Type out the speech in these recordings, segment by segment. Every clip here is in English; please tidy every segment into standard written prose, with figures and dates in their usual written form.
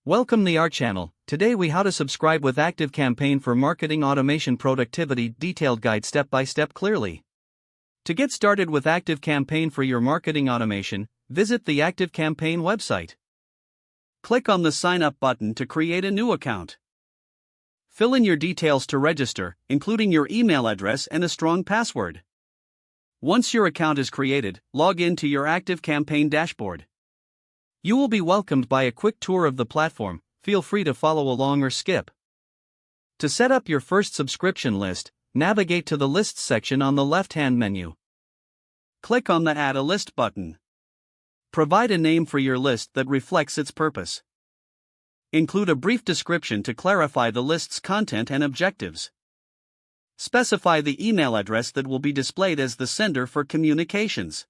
Welcome to our channel. Today we how to subscribe with ActiveCampaign for marketing automation productivity detailed guide step by step clearly. To get started with ActiveCampaign for your marketing automation, visit the ActiveCampaign website. Click on the sign up button to create a new account. Fill in your details to register, including your email address and a strong password. Once your account is created, log in to your ActiveCampaign dashboard. You will be welcomed by a quick tour of the platform. Feel free to follow along or skip. To set up your first subscription list, navigate to the Lists section on the left-hand menu. Click on the Add a List button. Provide a name for your list that reflects its purpose. Include a brief description to clarify the list's content and objectives. Specify the email address that will be displayed as the sender for communications.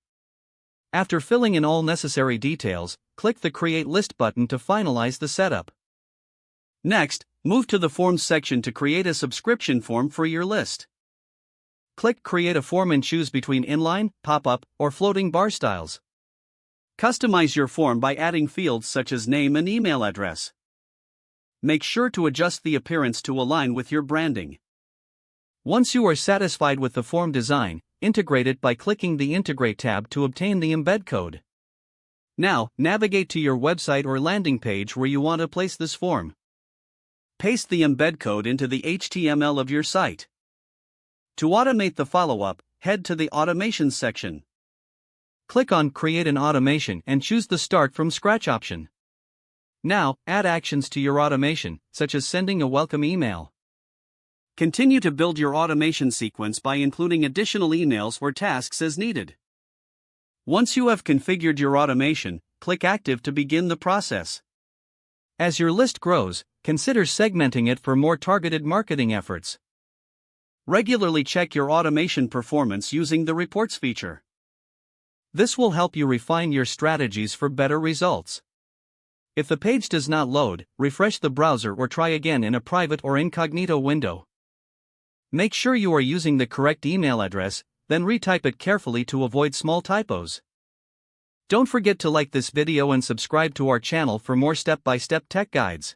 After filling in all necessary details, click the Create List button to finalize the setup. Next, move to the Forms section to create a subscription form for your list. Click Create a Form and choose between inline, pop-up, or floating bar styles. Customize your form by adding fields such as name and email address. Make sure to adjust the appearance to align with your branding. Once you are satisfied with the form design, integrate it by clicking the Integrate tab to obtain the embed code. Now, navigate to your website or landing page where you want to place this form. Paste the embed code into the HTML of your site. To automate the follow-up, head to the Automations section. Click on Create an Automation and choose the Start from Scratch option. Now, add actions to your automation, such as sending a welcome email. Continue to build your automation sequence by including additional emails or tasks as needed. Once you have configured your automation, click Active to begin the process. As your list grows, consider segmenting it for more targeted marketing efforts. Regularly check your automation performance using the Reports feature. This will help you refine your strategies for better results. If the page does not load, refresh the browser or try again in a private or incognito window. Make sure you are using the correct email address, then retype it carefully to avoid small typos. Don't forget to like this video and subscribe to our channel for more step-by-step tech guides.